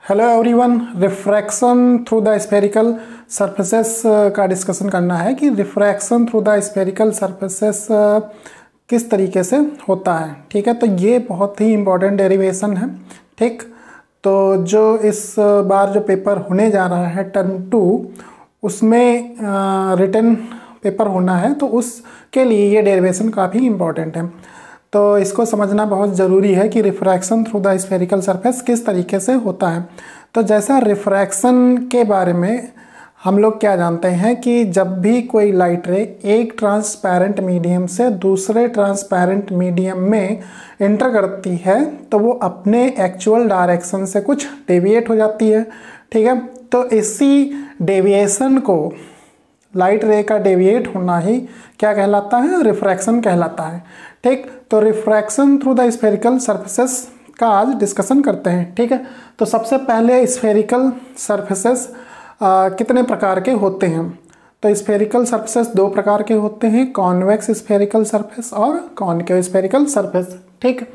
Hello everyone, refraction through the spherical surfaces का discussion करना है कि refraction through the spherical surfaces किस तरीके से होता है। ठीक है, तो ये बहुत ही इम्पोर्टेंट डेरिवेशन है। ठीक, तो जो इस बार जो पेपर होने जा रहा है टर्म 2, उसमें रिटन पेपर होना है, तो उसके लिए ये डेरिवेशन काफ़ी इम्पोर्टेंट है। तो इसको समझना बहुत ज़रूरी है कि refraction through the spherical surface किस तरीके से होता है। तो जैसा रिफ्रैक्शन के बारे में हम लोग क्या जानते हैं कि जब भी कोई लाइट रे एक ट्रांसपेरेंट मीडियम से दूसरे ट्रांसपेरेंट मीडियम में एंटर करती है तो वो अपने एक्चुअल डायरेक्शन से कुछ डेविएट हो जाती है। ठीक है, तो इसी डेविएशन को, लाइट रे का डेविएट होना ही क्या कहलाता है? रिफ्रैक्शन कहलाता है। ठीक, तो refraction through the spherical surfaces का आज डिस्कशन करते हैं। ठीक है, तो सबसे पहले स्फेरिकल सरफेसेस कितने प्रकार के होते हैं? तो स्फेरिकल सरफेसेस दो प्रकार के होते हैं, कॉन्वेक्स स्फेरिकल सरफेस और कॉनकेव स्फेरिकल सरफेस। ठीक,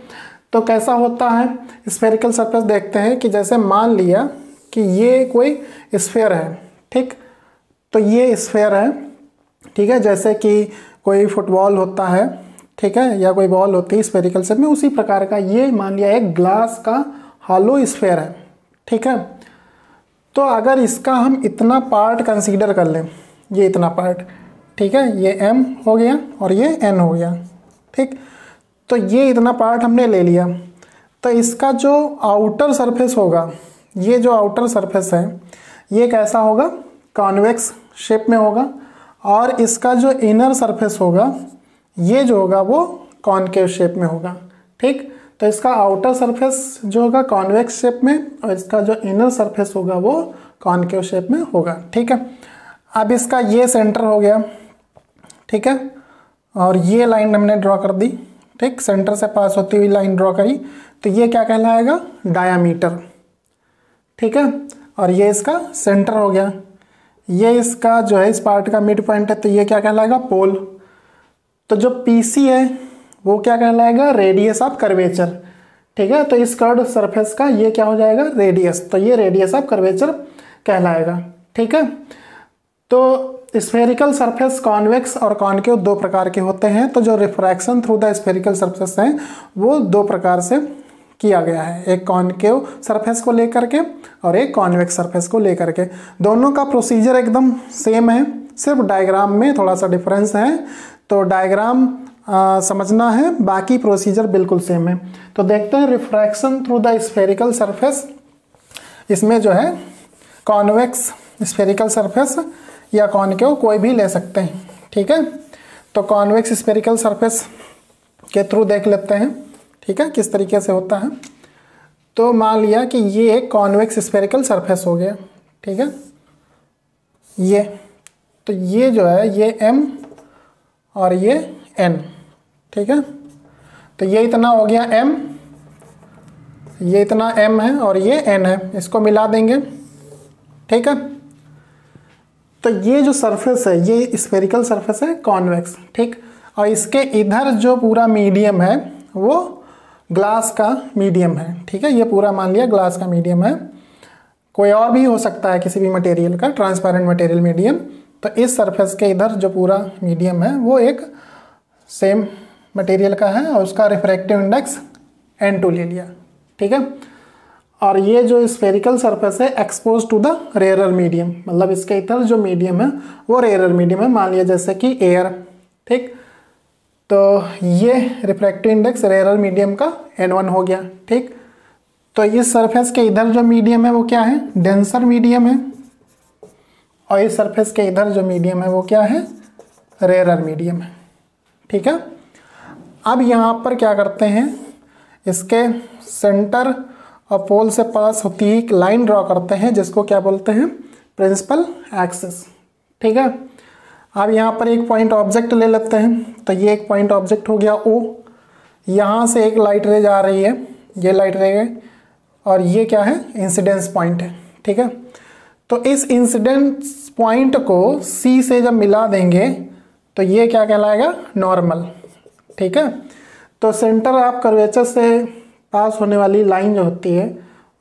तो कैसा होता है स्फेरिकल सरफेस? देखते हैं कि जैसे मान लिया कि ये कोई स्फेयर है। ठीक, तो ये स्फेयर है। ठीक है, जैसे कि कोई फुटबॉल होता है, ठीक है, या कोई बॉल होती है स्फेरिकल शेप में, उसी प्रकार का ये मान लिया एक ग्लास का हॉलो स्फेयर है। ठीक है, तो अगर इसका हम इतना पार्ट कंसीडर कर लें, ये इतना पार्ट, ठीक है, ये m हो गया और ये n हो गया। ठीक, तो ये इतना पार्ट हमने ले लिया, तो इसका जो आउटर सरफेस होगा, ये जो आउटर सरफेस है ये कैसा होगा? कॉन्वेक्स शेप में होगा, और इसका जो इनर सरफेस होगा ये जो होगा वो कॉनकेव शेप में होगा। ठीक, तो इसका आउटर सरफेस जो होगा कॉन्वेक्स शेप में और इसका जो इनर सरफेस होगा वो कॉनकेव शेप में होगा। ठीक है, अब इसका ये सेंटर हो गया। ठीक है, और ये लाइन हमने ड्रॉ कर दी। ठीक, सेंटर से पास होती हुई लाइन ड्रॉ करी, तो ये क्या कहलाएगा? डायामीटर। ठीक है, और ये इसका सेंटर हो गया। ये इसका जो है इस पार्ट का मिड पॉइंट है, तो ये क्या कहलाएगा? पोल। तो जो PC है वो क्या कहलाएगा? Radius of curvature. ठीक है, तो इस कर्व सरफेस का ये क्या हो जाएगा? रेडियस। तो ये रेडियस ऑफ कर्वेचर कहलाएगा। ठीक है, तो स्फेरिकल सरफेस कॉन्वेक्स और कॉनकेव दो प्रकार के होते हैं। तो जो refraction through the spherical surface है वो दो प्रकार से किया गया है, एक कॉनकेव सरफेस को लेकर के और एक कॉन्वेक्स सरफेस को लेकर के। दोनों का प्रोसीजर एकदम सेम है, सिर्फ डायग्राम में थोड़ा सा डिफरेंस है। तो डायग्राम समझना है, बाकी प्रोसीजर बिल्कुल सेम है। तो देखते हैं refraction through the spherical surface. इसमें जो है कॉन्वेक्स स्फेरिकल सरफेस या कॉनकेव कोई भी ले सकते हैं। ठीक है, तो कॉन्वेक्स स्फेरिकल सरफेस के थ्रू देख लेते हैं। ठीक है, किस तरीके से होता है। तो मान लिया कि ये एक कॉन्वेक्स स्फेरिकल सरफेस हो गया। ठीक है, ये तो ये जो है ये M और ये N। ठीक है, तो ये इतना हो गया M, ये इतना M है और ये N है, इसको मिला देंगे। ठीक है, तो ये जो सरफेस है ये स्फेरिकल सरफेस है कॉन्वेक्स। ठीक, और इसके इधर जो पूरा मीडियम है वो ग्लास का मीडियम है। ठीक है, ये पूरा मान लिया ग्लास का मीडियम है, कोई और भी हो सकता है किसी भी मटेरियल का, ट्रांसपेरेंट मटेरियल मीडियम। तो इस सरफेस के इधर जो पूरा मीडियम है वो एक सेम मटेरियल का है और उसका रिफ्रैक्टिव इंडेक्स N2 ले लिया। ठीक है, और ये जो स्फेरिकल सरफेस है expose to the rarer medium, मतलब इसके इधर जो मीडियम है वो रेयरर मीडियम है, मान लिया जैसे कि एयर। ठीक, तो ये रिफ्रैक्टिव इंडेक्स रेयरर मीडियम का N1 हो गया। ठीक, तो इस सरफेस के इधर जो मीडियम है वो क्या है? डेंसर मीडियम है, और इस सरफेस के इधर जो मीडियम है वो क्या है? रेयरर मीडियम है। ठीक है, अब यहाँ पर क्या करते हैं, इसके सेंटर और पोल से पास होती है एक लाइन ड्रॉ करते हैं जिसको क्या बोलते हैं? Principal axis. ठीक है, अब यहाँ पर एक पॉइंट ऑब्जेक्ट ले लेते हैं, तो ये एक पॉइंट ऑब्जेक्ट हो गया O। यहाँ से एक लाइट रे जा रही है, ये लाइट रे है, और ये क्या है? इंसिडेंस पॉइंट है। ठीक है, तो इस इंसिडेंस पॉइंट को C से जब मिला देंगे तो ये क्या कहलाएगा? नॉर्मल। ठीक है, तो सेंटर ऑफ कर्वेचर से पास होने वाली लाइन जो होती है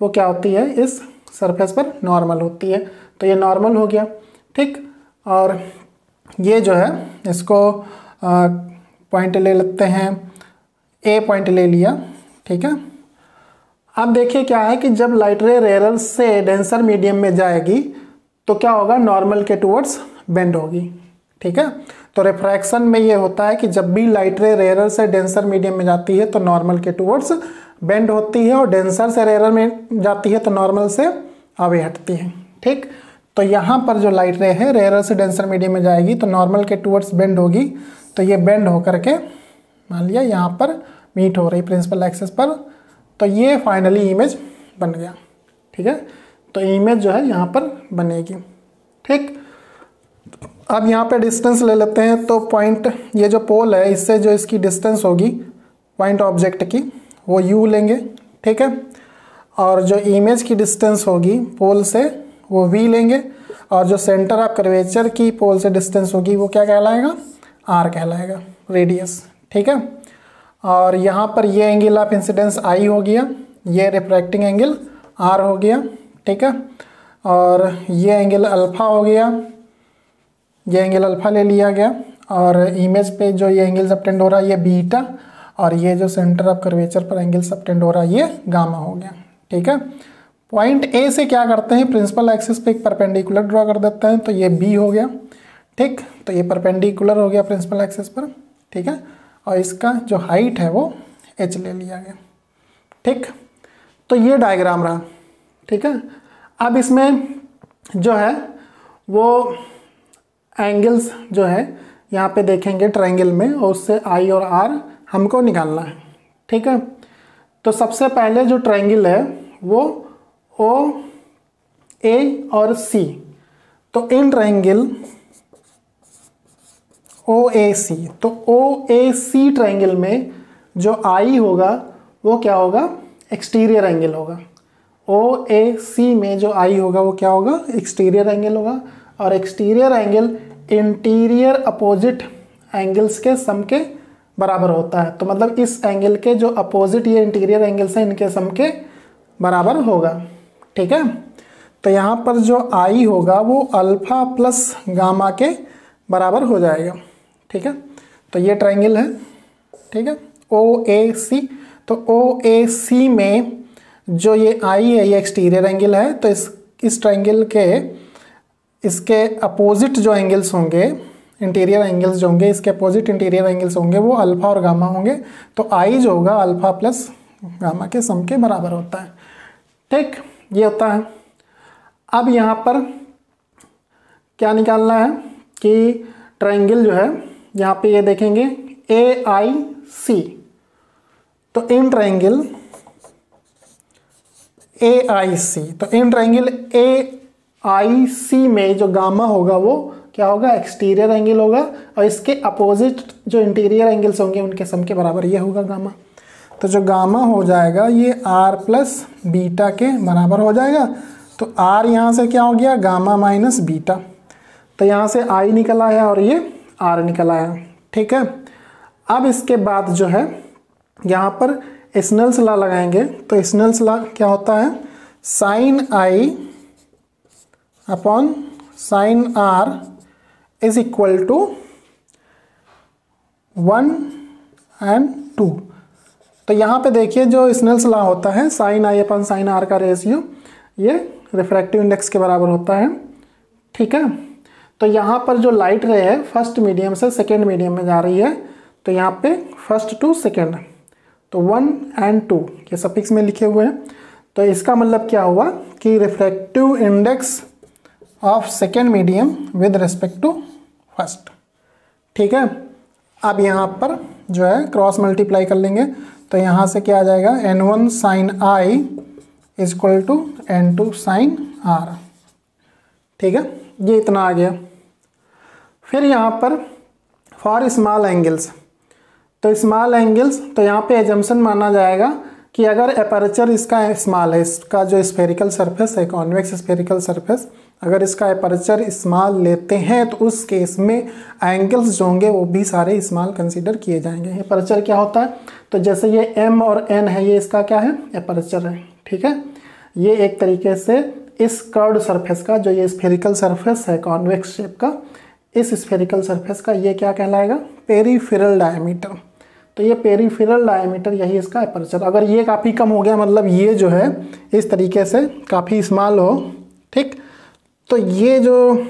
वो क्या होती है? इस सरफेस पर नॉर्मल होती है। तो ये नॉर्मल हो गया, ठीक। और ये जो है इसको पॉइंट ले लेते हैं, ए पॉइंट ले लिया, ठीक है। अब देखिए क्या है कि जब लाइट रे रेयर से डेंसर मीडियम में जाएगी तो क्या होगा, नॉर्मल के टुवर्ड्स बेंड होगी, ठीक है। तो रिफ्रैक्शन में ये होता है कि जब भी लाइट रे रेयर से डेंसर मीडियम में जाती है तो नॉर्मल के टुवर्ड्स बेंड होती है, और डेंसर से रेयर में जाती है तो नॉर्मल से अवे हटती है, ठीक। तो यहाँ पर जो लाइट रे है रेयर से डेंसर मीडियम में जाएगी तो नॉर्मल के टुवर्ड्स बेंड होगी। तो ये बेंड होकर के मान लिया यहाँ पर मीट हो रही प्रिंसिपल एक्सिस पर, तो ये फाइनली इमेज बन गया, ठीक है। तो इमेज जो है यहाँ पर बनेगी, ठीक। अब यहाँ पे डिस्टेंस ले लेते हैं। तो पॉइंट, ये जो पोल है इससे जो इसकी डिस्टेंस होगी पॉइंट ऑब्जेक्ट की वो u लेंगे, ठीक है। और जो इमेज की डिस्टेंस होगी पोल से वो v लेंगे, और जो सेंटर ऑफ कर्वेचर की पोल से डिस्टेंस होगी वो क्या कहलाएगा, r कहलाएगा, रेडियस, ठीक है। और यहाँ पर ये एंगल ऑफ इंसिडेंस I हो गया, ये रिफ्रैक्टिंग एंगल R हो गया, ठीक है। और ये एंगल अल्फ़ा हो गया, ये एंगल अल्फ़ा ले लिया गया, और इमेज पे जो ये एंगल सबटेंड हो रहा है ये बीटा, और ये जो सेंटर ऑफ कर्वेचर पर एंगल सबटेंड हो रहा है ये गामा हो गया, ठीक है। पॉइंट ए से क्या करते हैं, प्रिंसिपल एक्सिस पे एक परपेंडिकुलर ड्रॉ कर देते हैं, तो ये बी हो गया, ठीक। तो ये परपेंडिकुलर हो गया प्रिंसिपल एक्सिस पर, ठीक है। और इसका जो हाइट है वो h ले लिया गया, ठीक। तो ये डायग्राम रहा, ठीक है। अब इसमें जो है वो एंगल्स जो है यहाँ पे देखेंगे ट्रायंगल में, और उससे I और R हमको निकालना है, ठीक है। तो सबसे पहले जो ट्रायंगल है वो O A और C, तो इन ट्रायंगल OAC, तो OAC ट्रायंगल में जो I होगा वो क्या होगा, एक्सटीरियर एंगल होगा। OAC में जो I होगा वो क्या होगा, एक्सटीरियर एंगल होगा, और exterior angle interior opposite angles के सम के बराबर होता है। तो मतलब इस एंगल के जो अपोजिट ये इंटीरियर एंगल्स हैं इनके सम के बराबर होगा, ठीक है। तो यहाँ पर जो I होगा वो अल्फा प्लस गामा के बराबर हो जाएगा, ठीक है। तो ये ट्रायंगल है, ठीक है, OAC। तो OAC में जो ये I है ये एक्सटीरियर एंगल है, तो इस ट्रायंगल के इसके अपोजिट जो एंगल्स होंगे, इंटीरियर एंगल्स जो होंगे, इसके अपोजिट इंटीरियर एंगल्स होंगे वो अल्फा और गामा होंगे। तो I जो होगा अल्फा प्लस गामा के सम के बराबर होता है, ठीक, ये होता है। अब यहाँ पर क्या निकालना है कि ट्रायंगल जो है यहाँ पे ये देखेंगे AIC, तो इन ट्रायंगल AIC, तो इन ट्रायंगल AIC में जो गामा होगा वो क्या होगा, एक्सटीरियर एंगल होगा, और इसके अपोजिट जो इंटीरियर एंगल्स होंगे उनके सम के बराबर ये होगा गामा। तो जो गामा हो जाएगा ये R प्लस बीटा के बराबर हो जाएगा। तो R यहाँ से क्या हो गया, गामा माइनस बीटा, तो यहाँ से I निकल आया और ये R निकल आया, ठीक है। अब इसके बाद जो है यहाँ पर स्नेल्स लॉ लगाएंगे। तो स्नेल्स लॉ क्या होता है, sine I upon sine R is equal to 1 and 2। तो यहाँ पे देखिए जो स्नेल्स लॉ होता है sine I upon sine R का रेशियो ये रिफ्रैक्टिव इंडेक्स के बराबर होता है, ठीक है। तो यहाँ पर जो लाइट रे है फर्स्ट मीडियम से सेकेंड मीडियम में जा रही है, तो यहाँ पे फर्स्ट टू सेकेंड, तो 1 and 2 ये सफिक्स में लिखे हुए हैं। तो इसका मतलब क्या हुआ कि refractive index of second medium with respect to first, ठीक है। अब यहाँ पर जो है क्रॉस मल्टीप्लाई कर लेंगे, तो यहाँ से क्या आ जाएगा, n1 sine I is equal to n2 sine R, ठीक है, ये इतना आ गया। फिर यहाँ पर फॉर स्मॉल एंगल्स, तो स्मॉल एंगल्स, तो यहाँ पे एजम्पशन माना जाएगा कि अगर एपर्चर इसका स्मॉल है, इसका जो स्फेरिकल सरफेस है कॉन्वेक्स स्फेरिकल सरफेस, अगर इसका एपर्चर स्मॉल लेते हैं तो उस केस में एंगल्स जो होंगे वो भी सारे स्मॉल कंसीडर किए जाएंगे। एपर्चर क्या होता है, तो जैसे ये M और N है ये इसका क्या है, एपर्चर है, ठीक है। ये एक तरीके से इस कर्व्ड सरफेस का, जो ये स्फेरिकल सरफेस है कॉन्वेक्स शेप का, इस स्फेरिकल सरफेस का ये क्या कहलाएगा, पेरिफेरल डायमीटर। तो ये पेरिफेरल डायमीटर यही इसका एपर्चर। अगर ये काफ़ी कम हो गया, मतलब ये जो है इस तरीके से काफ़ी स्मॉल हो, ठीक, तो ये जो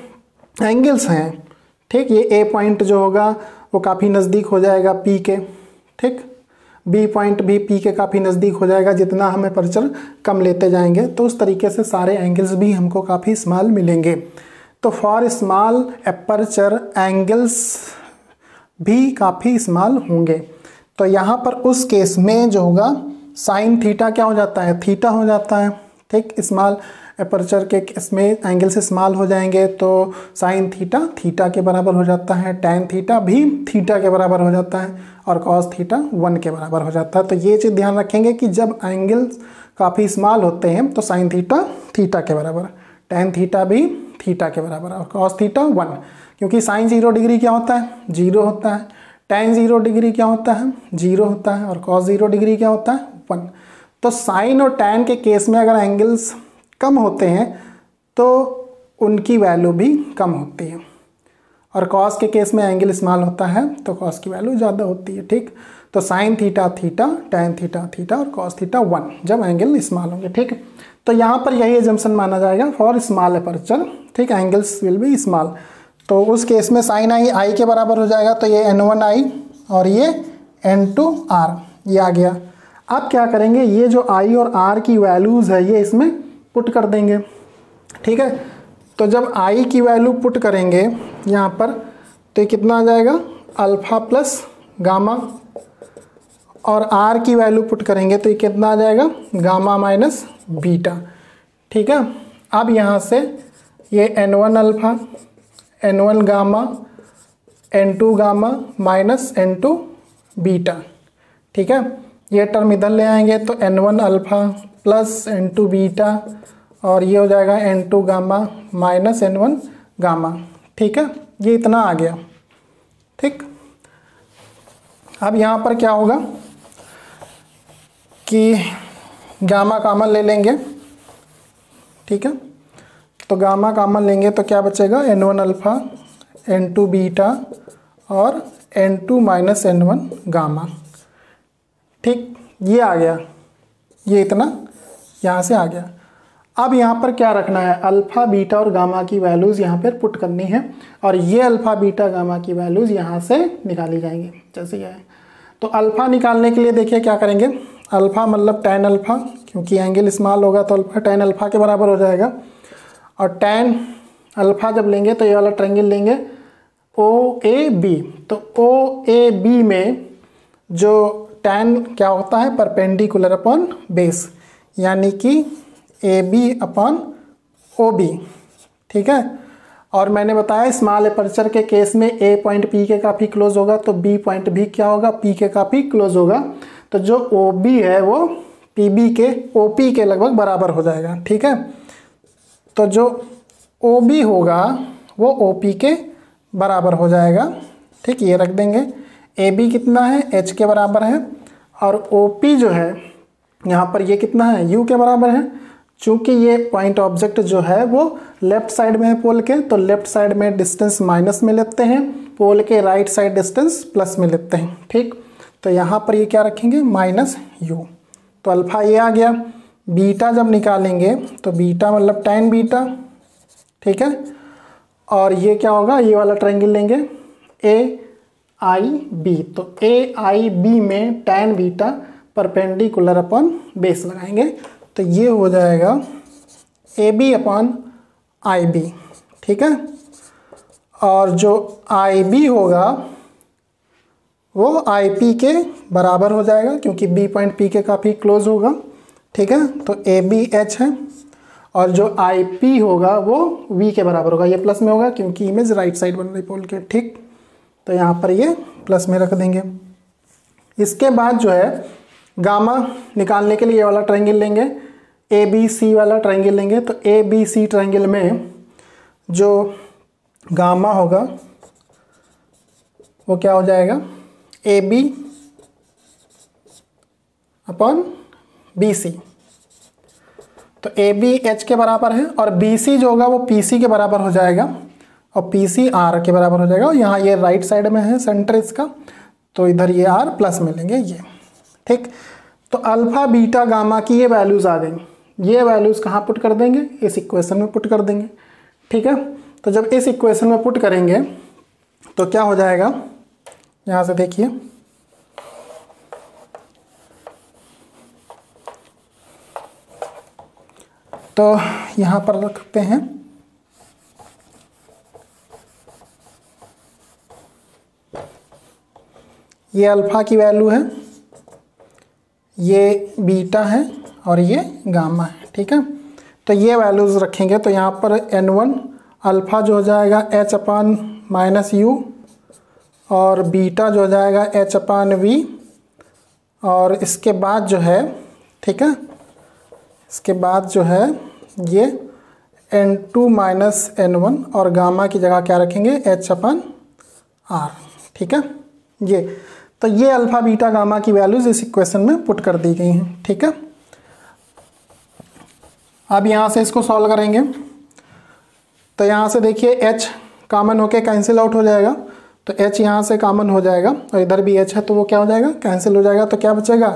एंगल्स हैं, ठीक, ये ए पॉइंट जो होगा वो काफ़ी नज़दीक हो जाएगा पी के, ठीक, बी पॉइंट भी पी के काफ़ी नज़दीक हो जाएगा जितना हम एपर्चर कम लेते जाएंगे। तो उस तरीके से सारे एंगल्स भी हमको काफ़ी स्मॉल मिलेंगे। तो फॉर स्मॉल एपर्चर एंगल्स भी काफ़ी स्मॉल होंगे। तो यहाँ पर उस केस में जो होगा साइन थीटा क्या हो जाता है, थीटा हो जाता है, ठीक। स्मॉल एपर्चर के केस में एंगल से स्मॉल हो जाएंगे तो साइन थीटा थीटा के बराबर हो जाता है, टैन थीटा भी थीटा के बराबर हो जाता है और कॉस थीटा 1 के बराबर हो जाता है। तो ये चीज़ ध्यान रखेंगे कि जब एंगल्स काफ़ी स्मॉल होते हैं तो साइन थीटा थीटा के बराबर, टैन थीटा भी थीटा के बराबर और कॉस थीटा 1, क्योंकि साइन 0 डिग्री क्या होता है, 0 होता है, टैन 0 डिग्री क्या होता है, 0 होता है और कॉस 0 डिग्री क्या होता है, 1। तो साइन और टैन के केस में अगर एंगल्स कम होते हैं तो उनकी वैल्यू भी कम होती है, और कॉस के केस में एंगल स्मॉल होता है तो कॉस की वैल्यू ज़्यादा होती है, ठीक। तो sine theta theta, tan theta theta और कॉस थीटा 1 जब एंगल स्मॉल होंगे, ठीक। तो यहाँ पर यही एजम्पशन माना जाएगा फॉर स्मॉल एपर्चर, ठीक, एंगल्स विल बी स्मॉल। तो उस केस में साइन आई आई के बराबर हो जाएगा, तो ये n1 आई और ये n2 r ये आ गया। अब क्या करेंगे, ये जो i और r की वैल्यूज़ है ये इसमें पुट कर देंगे, ठीक है। तो जब i की वैल्यू पुट करेंगे यहाँ पर तो ये कितना आ जाएगा, अल्फ़ा प्लस गामा, और r की वैल्यू पुट करेंगे तो ये कितना आ जाएगा, गामा माइनस बीटा, ठीक है। अब यहाँ से ये n1 alpha, n1 gamma, n2 gamma minus n2 beta, ठीक है। ये टर्म इधर ले आएंगे तो n1 alpha plus n2 beta और ये हो जाएगा n2 gamma minus n1 gamma, ठीक है। ये इतना आ गया, ठीक। अब यहाँ पर क्या होगा कि गामा कॉमन ले लेंगे, ठीक है। तो गामा कॉमन लेंगे तो क्या बचेगा, n1 अल्फ़ा, n2 बीटा और n2 माइनस n1 गामा, ठीक। ये आ गया, ये इतना यहाँ से आ गया। अब यहाँ पर क्या रखना है, अल्फ़ा बीटा और गामा की वैल्यूज़ यहाँ पर पुट करनी है और ये अल्फ़ा बीटा गामा की वैल्यूज़ यहाँ से निकाली जाएंगी, जैसे ये है। तो अल्फ़ा निकालने के लिए देखिए क्या करेंगे, अल्फ़ा मतलब टैन अल्फ़ा, क्योंकि एंगल स्मॉल होगा तो अल्फ़ा टैन अल्फ़ा के बराबर हो जाएगा, और टैन अल्फ़ा जब लेंगे तो ये वाला ट्रायंगल लेंगे OAB। तो OAB में जो टैन क्या होता है, परपेंडिकुलर अपॉन बेस, यानी कि AB अपॉन OB, ठीक है। और मैंने बताया स्मॉल एपर्चर के केस में A पॉइंट P के काफ़ी क्लोज होगा तो B पॉइंट भी क्या होगा, P के काफ़ी क्लोज होगा। तो जो OB है वो PB के OP के लगभग बराबर हो जाएगा, ठीक है। तो जो OB होगा वो OP के बराबर हो जाएगा, ठीक। ये रख देंगे, AB कितना है, H के बराबर है, और OP जो है यहाँ पर ये कितना है, U के बराबर है। चूँकि ये पॉइंट ऑब्जेक्ट जो है वो लेफ्ट साइड में है पोल के, तो लेफ्ट साइड में डिस्टेंस माइनस में लेते हैं, पोल के राइट साइड डिस्टेंस प्लस में लेते हैं, ठीक। तो यहाँ पर ये क्या रखेंगे, माइनस U। तो अल्फ़ा ये आ गया। बीटा जब निकालेंगे तो बीटा मतलब टैन बीटा, ठीक है। और ये क्या होगा, ये वाला ट्रायंगल लेंगे AIB, तो AIB में tan beta perpendicular upon base लगाएंगे तो ये हो जाएगा AB अपॉन IB, ठीक है। और जो IB होगा वो IP के बराबर हो जाएगा क्योंकि B पॉइंट P के काफ़ी क्लोज होगा, ठीक है। तो ABH है, और जो IP होगा वो V के बराबर होगा, ये प्लस में होगा क्योंकि इमेज राइट साइड बन रही पोल के, ठीक। तो यहाँ पर ये प्लस में रख देंगे। इसके बाद जो है गामा निकालने के लिए ये वाला ट्रायंगल लेंगे, ABC वाला ट्रायंगल लेंगे। तो ABC ट्रायंगल में जो गामा होगा वो क्या हो जाएगा, AB अपॉन BC। तो ए बी एच के बराबर है और बी सी जो होगा वो पी सी के बराबर हो जाएगा और पी सी आर के बराबर हो जाएगा। और यहाँ ये राइट साइड में है सेंटर इसका, तो इधर ये आर प्लस में लेंगे ये, ठीक। तो अल्फा बीटा गामा की ये वैल्यूज़ आ गई, ये वैल्यूज़ कहाँ पुट कर देंगे, इस इक्वेशन में पुट कर देंगे, ठीक है। तो जब इस इक्वेशन में पुट करेंगे तो क्या हो जाएगा, यहाँ से देखिए, तो यहाँ पर रखते हैं ये अल्फा की वैल्यू है, ये बीटा है और ये गामा है, ठीक है। तो ये वैल्यूज़ रखेंगे तो यहाँ पर n1 अल्फ़ा जो हो जाएगा h अपान माइनस यू और बीटा जो हो जाएगा h अपान वी, और इसके बाद जो है, ठीक है, इसके बाद जो है ये n2 माइनस n1 और गामा की जगह क्या रखेंगे h अपान आर, ठीक है। ये तो ये अल्फ़ा बीटा गामा की वैल्यूज़ इस इक्वेशन में पुट कर दी गई हैं, ठीक है। अब यहाँ से इसको सॉल्व करेंगे तो यहाँ से देखिए h कॉमन होके कैंसिल आउट हो जाएगा, तो h यहाँ से कॉमन हो जाएगा और इधर भी h है तो वो क्या हो जाएगा, कैंसिल हो जाएगा। तो क्या बचेगा,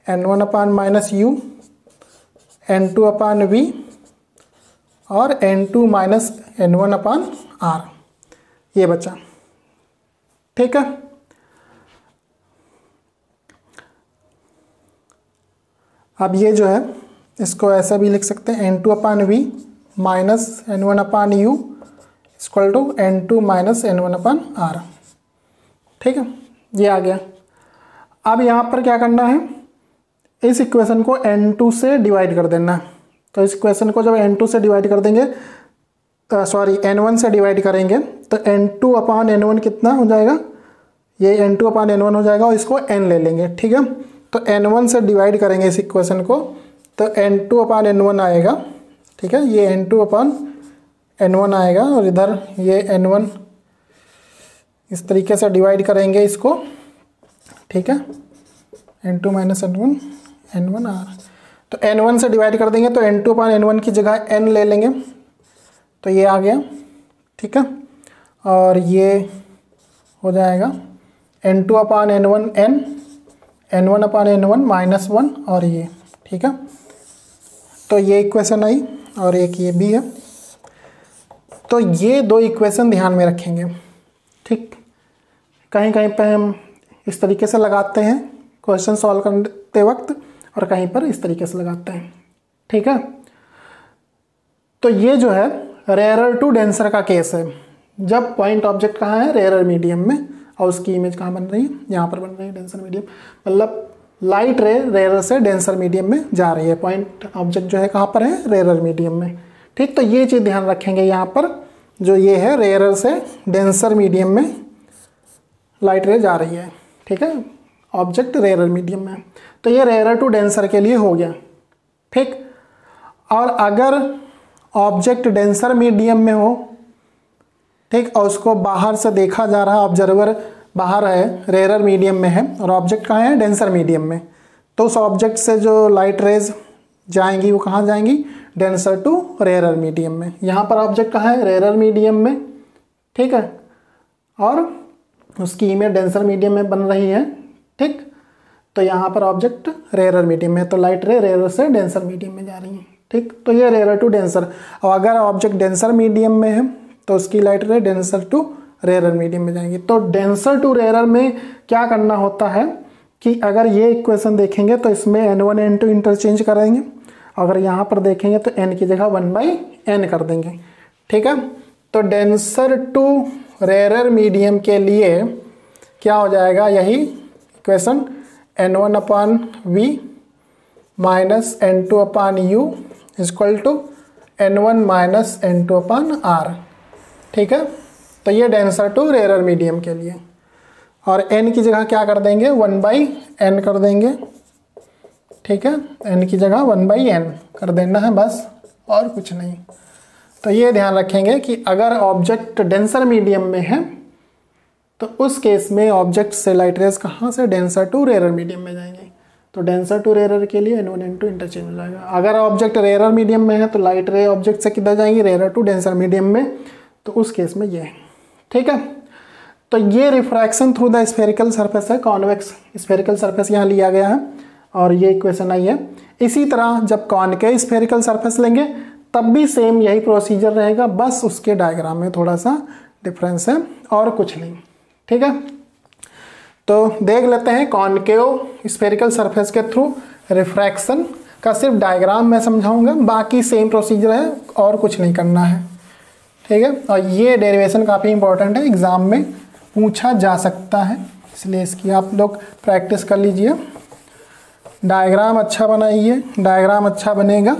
n1 upon minus u, n2 upon v और n2 minus n1 upon are, ये बचा, ठीक है। अब ये जो है इसको ऐसा भी लिख सकते हैं, n2 upon v minus n1 upon u equal to n2 minus n1 upon r, ठीक है, ये आ गया। अब यहाँ पर क्या करना है, इस इक्वेशन को n2 से डिवाइड कर देना है। तो इस इक्वेशन को जब n2 से डिवाइड कर देंगे, सॉरी n1 से डिवाइड करेंगे तो n2 अपान n1 कितना हो जाएगा, ये n2 अपान n1 हो जाएगा और इसको n ले लेंगे, ठीक है। तो n1 से डिवाइड करेंगे इस इक्वेशन को तो n2 अपान n1 आएगा, ठीक है, ये n2 अपान n1 आएगा और इधर ये n1 इस तरीके से डिवाइड करेंगे इसको, ठीक है, n2 minus n1 n1 are. तो n1 से डिवाइड कर देंगे तो n2 अपान n1 की जगह n ले लेंगे, तो ये आ गया, ठीक है। और ये हो जाएगा n2 अपान n1 n, n1 अपान n1 माइनस 1 और ये, ठीक है। तो ये इक्वेशन आई और एक ये भी है। तो ये दो इक्वेशन ध्यान में रखेंगे, ठीक। कहीं कहीं पे हम इस तरीके से लगाते हैं क्वेश्चन सॉल्व करते वक्त और कहीं पर इस तरीके से लगाते हैं, ठीक है। तो ये जो है रेयरर टू डेंसर का केस है, जब पॉइंट ऑब्जेक्ट कहाँ है, रेयरर मीडियम में, और उसकी इमेज कहाँ बन रही है, यहाँ पर बन रही है डेंसर मीडियम, मतलब लाइट रे रेयरर से डेंसर मीडियम में जा रही है, पॉइंट ऑब्जेक्ट जो है कहाँ पर है, रेयरर मीडियम में, ठीक। तो ये चीज़ ध्यान रखेंगे, यहाँ पर जो ये है रेयरर से डेंसर मीडियम में लाइट रे जा रही है, ठीक है, ऑब्जेक्ट रेयरर मीडियम में। तो ये रेयरर टू डेंसर के लिए हो गया, ठीक। और अगर ऑब्जेक्ट डेंसर मीडियम में हो, ठीक, और उसको बाहर से देखा जा रहा है, ऑब्जर्वर बाहर है, रेयरर मीडियम में है और ऑब्जेक्ट कहाँ है, डेंसर मीडियम में, तो उस ऑब्जेक्ट से जो लाइट रेज जाएंगी वो कहाँ जाएंगी, डेंसर टू रेयरर मीडियम में। यहाँ पर ऑब्जेक्ट कहाँ है, रेयरर मीडियम में, ठीक है, और उसकी इमेज डेंसर मीडियम में बन रही है, ठीक। तो यहाँ पर ऑब्जेक्ट रेयरर मीडियम में, तो लाइट रे रेयरर से डेंसर मीडियम में जा रही है, ठीक। तो ये रेयरर टू डेंसर, और अगर ऑब्जेक्ट डेंसर मीडियम में है तो उसकी लाइट रे डेंसर टू रेयरर मीडियम में जाएंगी। तो डेंसर टू रेयरर में क्या करना होता है कि अगर ये इक्वेशन देखेंगे तो इसमें n1 n2 इंटरचेंज करेंगे, अगर यहाँ पर देखेंगे तो n की जगह 1/n कर देंगे, ठीक है। तो डेंसर टू रेयरर मीडियम के लिए क्या हो जाएगा, यही equation n1 upon v minus n2 upon u equal to n1 minus n2 upon r, ठीक है। तो ये डेंसर टू रेयरर मीडियम के लिए, और n की जगह क्या कर देंगे, 1/n कर देंगे, ठीक है, n की जगह 1/n कर देना है बस, और कुछ नहीं। तो ये ध्यान रखेंगे कि अगर ऑब्जेक्ट डेंसर मीडियम में है तो उस केस में ऑब्जेक्ट से लाइट रेज कहाँ से, डेंसर टू रेयरर मीडियम में जाएंगे। तो डेंसर टू रेयर के लिए N1 N2 इंटरचेंज हो जाएगा। अगर ऑब्जेक्ट रेयर मीडियम में है तो लाइट रे ऑब्जेक्ट से किधर जाएंगी, रेयर टू डेंसर मीडियम में, तो उस केस में ये है। ठीक है, तो ये refraction through the spherical surface है, कॉन्वेक्स स्फेरिकल सरफेस यहाँ लिया गया है और ये इक्वेशन आई है। इसी तरह जब कॉनकेव स्फेरिकल सरफेस लेंगे तब भी सेम यही प्रोसीजर रहेगा, बस उसके डायग्राम में थोड़ा सा डिफरेंस है और कुछ नहीं। ठीक है, तो देख लेते हैं कॉनकेव स्फेरिकल सरफेस के थ्रू रिफ्रैक्शन का सिर्फ डायग्राम मैं समझाऊंगा, बाकी सेम प्रोसीजर है और कुछ नहीं करना है। ठीक है, और ये डेरिवेशन काफ़ी इंपॉर्टेंट है, एग्जाम में पूछा जा सकता है, इसलिए इसकी आप लोग प्रैक्टिस कर लीजिए। डायग्राम अच्छा बनाइए, डायग्राम अच्छा बनेगा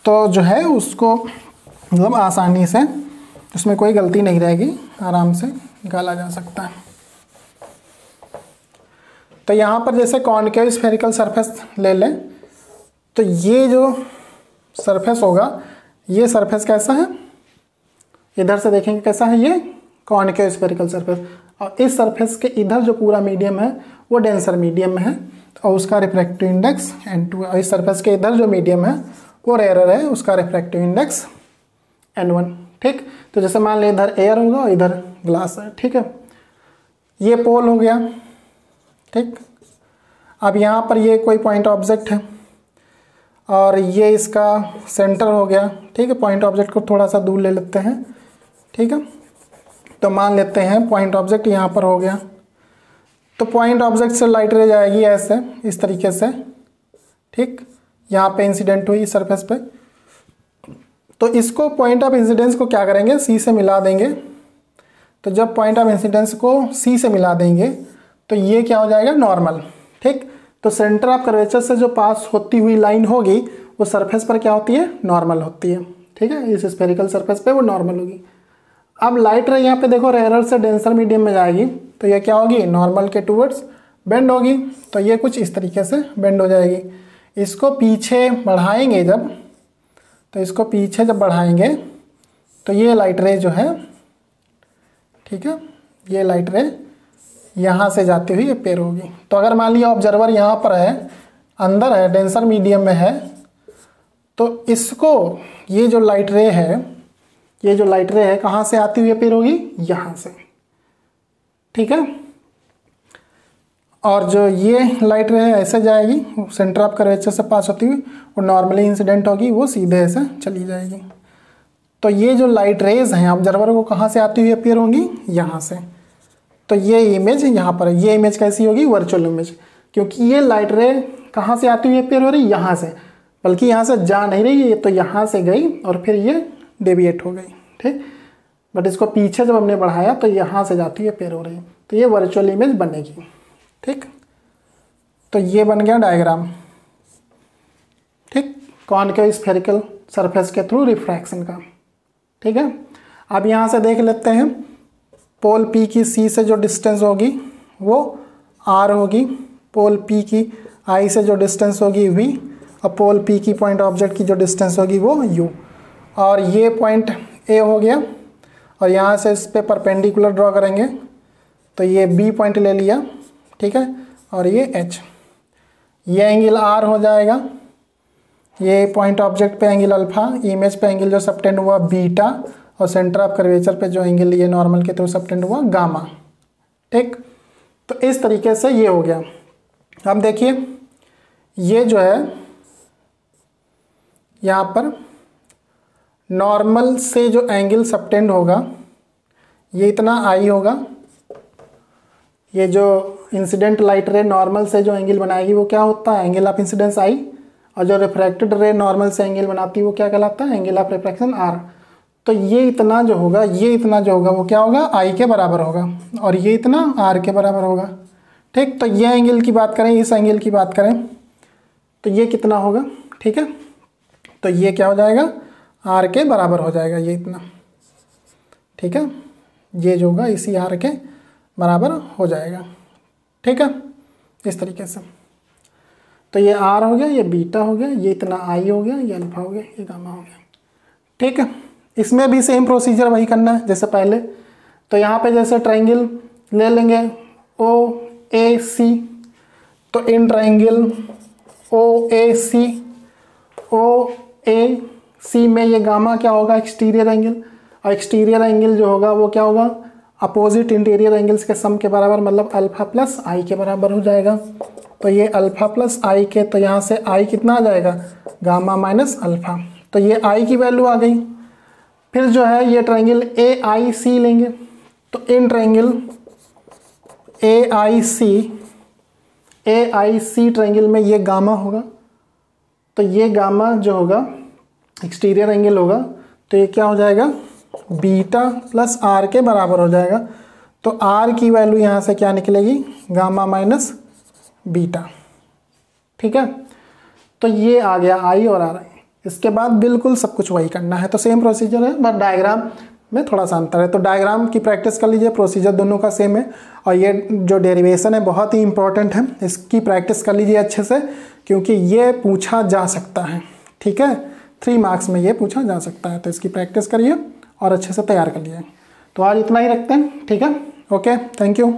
तो जो है उसको मतलब आसानी से उसमें कोई गलती नहीं रहेगी, आराम से निकाला जा सकता है। तो यहाँ पर जैसे कॉनकेव स्फेरिकल सरफेस ले लें तो ये जो सरफेस होगा, ये सरफेस कैसा है, इधर से देखेंगे कैसा है, ये कॉनकेव स्फेरिकल सरफेस, और इस सरफेस के इधर जो पूरा मीडियम है वो डेंसर मीडियम में है और उसका रिफ्रैक्टिव इंडेक्स N2 है, और इस सरफेस के इधर जो मीडियम है वो रेयर है, उसका रिफ्रैक्टिव इंडेक्स N1। ठीक, तो जैसे मान लें इधर एयर होगा और इधर ग्लास है। ठीक है, ये पोल हो गया। ठीक, अब यहाँ पर ये कोई पॉइंट ऑब्जेक्ट है और ये इसका सेंटर हो गया। ठीक है, पॉइंट ऑब्जेक्ट को थोड़ा सा दूर ले लेते हैं। ठीक है, तो मान लेते हैं पॉइंट ऑब्जेक्ट यहाँ पर हो गया, तो पॉइंट ऑब्जेक्ट से लाइट रे जाएगी ऐसे, इस तरीके से। ठीक, यहाँ पे इंसिडेंट हुई सरफेस पे, तो इसको पॉइंट ऑफ इंसिडेंस को क्या करेंगे, सी से मिला देंगे। तो जब पॉइंट ऑफ इंसिडेंस को सी से मिला देंगे तो ये क्या हो जाएगा, नॉर्मल। ठीक, तो सेंटर ऑफ कर्वेचर से जो पास होती हुई लाइन होगी वो सरफेस पर क्या होती है, नॉर्मल होती है। ठीक है, इस स्फेरिकल सरफेस पे वो नॉर्मल होगी। अब लाइट रे यहाँ पे देखो रेयर से डेंसर मीडियम में जाएगी तो ये क्या होगी, नॉर्मल के टूवर्ड्स बेंड होगी, तो ये कुछ इस तरीके से बेंड हो जाएगी। इसको पीछे बढ़ाएंगे जब, तो इसको पीछे जब बढ़ाएंगे तो ये लाइट रे जो है, ठीक है, ये लाइट रे यहाँ से जाती हुई अपेयर होगी। तो अगर मान लिया ऑब्जर्वर यहाँ पर है, अंदर है, डेंसर मीडियम में है, तो इसको ये जो लाइट रे है, ये जो लाइट रे है कहाँ से आती हुई अपेयर होगी, यहाँ से। ठीक है, और जो ये लाइट रे है ऐसे जाएगी, सेंटर ऑफ कर्वेचर से पास होती हुई, और नॉर्मली इंसिडेंट होगी, वो सीधे ऐसे चली जाएगी। तो ये जो लाइट रेज हैं ऑब्जर्वर को कहाँ से आती हुई अपेयर होंगी, यहाँ से। तो ये इमेज यहाँ पर है, ये इमेज कैसी होगी, वर्चुअल इमेज, क्योंकि ये लाइट रे कहाँ से आती हुई अपेयर हो रही है, यहाँ से, बल्कि यहाँ से जा नहीं रही है, तो यहाँ से गई और फिर ये डेविएट हो गई। ठीक, बट इसको पीछे जब हमने बढ़ाया तो यहाँ से जाती है अपेयर हो रही है, तो ये वर्चुअल इमेज बनेगी। ठीक, तो ये बन गया डायग्राम। ठीक, कॉनकेव स्फेरिकल सरफेस के थ्रू रिफ्रैक्शन का। ठीक है, अब यहाँ से देख लेते हैं, पोल P की C से जो डिस्टेंस होगी वो R होगी, पोल P की I से जो डिस्टेंस होगी V, और पोल P की पॉइंट ऑब्जेक्ट की जो डिस्टेंस होगी वो U। और ये पॉइंट A हो गया, और यहाँ से इस पे परपेंडिकुलर ड्रॉ करेंगे तो ये B पॉइंट ले लिया। ठीक है, और ये H, ये एंगल R हो जाएगा, ये पॉइंट ऑब्जेक्ट पे एंगल अल्फा, इमेज पे एंगल जो सबटेंड हुआ बीटा, और सेंटर ऑफ कर्वेचर पे जो एंगल ये नॉर्मल के थ्रू सबटेंड हुआ गामा। ठीक, तो इस तरीके से ये हो गया। अब देखिए ये जो है यहाँ पर नॉर्मल से जो एंगल सबटेंड होगा ये इतना आई होगा, ये जो इंसिडेंट लाइट रे नॉर्मल से जो एंगल बनाएगी वो क्या होता है, एंगल ऑफ इंसिडेंस आई, और जो रिफ्रैक्टेड रे नॉर्मल से एंगल बनाती है वो क्या कहलाता है, एंगल ऑफ रिफ्रैक्शन आर। तो ये इतना जो होगा, ये इतना जो होगा वो क्या होगा, आई के बराबर होगा, और ये इतना आर के बराबर होगा। ठीक, तो ये एंगल की बात करें, इस एंगल की बात करें तो ये कितना होगा। ठीक है, तो ये क्या हो जाएगा, आर के बराबर हो जाएगा, ये इतना। ठीक है, ये जो होगा इसी आर के बराबर हो जाएगा। ठीक है, इस तरीके से। तो ये आर हो गया, ये बीटा हो गया, ये इतना आई हो गया, ये अल्फा हो गया, ये गामा हो गया। ठीक है, इसमें भी सेम प्रोसीजर वही करना है जैसे पहले। तो यहाँ पे जैसे ट्रायंगल ले लेंगे ओ ए सी, तो इन ट्राइंगल ओ ए सी में ये गामा क्या होगा, एक्सटीरियर एंगल, और एक्सटीरियर एंगल जो होगा वो क्या होगा, अपोजिट इंटीरियर एंगल्स के सम के बराबर, मतलब अल्फा प्लस आई के बराबर हो जाएगा। तो ये अल्फा प्लस आई के, तो यहाँ से आई कितना आ जाएगा, गामा माइनस अल्फा, तो ये आई की वैल्यू आ गई। फिर जो है ये ट्राइंगल ए आई सी लेंगे, तो in triangle A I C triangle में ये गामा होगा, तो ये गामा जो होगा एक्सटीरियर एंगल होगा, तो ये क्या हो जाएगा, बीटा प्लस आर के बराबर हो जाएगा। तो आर की वैल्यू यहाँ से क्या निकलेगी, गामा माइनस बीटा। ठीक है, तो ये आ गया आई और आर। इसके बाद बिल्कुल सब कुछ वही करना है, तो सेम प्रोसीजर है, बट डायग्राम में थोड़ा सा अंतर है। तो डायग्राम की प्रैक्टिस कर लीजिए, प्रोसीजर दोनों का सेम है, और ये जो डेरिवेशन है बहुत ही इंपॉर्टेंट है, इसकी प्रैक्टिस कर लीजिए अच्छे से, क्योंकि ये पूछा जा सकता है। ठीक है, 3 मार्क्स में ये पूछा जा सकता है, तो इसकी प्रैक्टिस करिए और अच्छे से तैयार कर लीजिए। तो आज इतना ही रखते हैं, ठीक है, ओके, थैंक यू।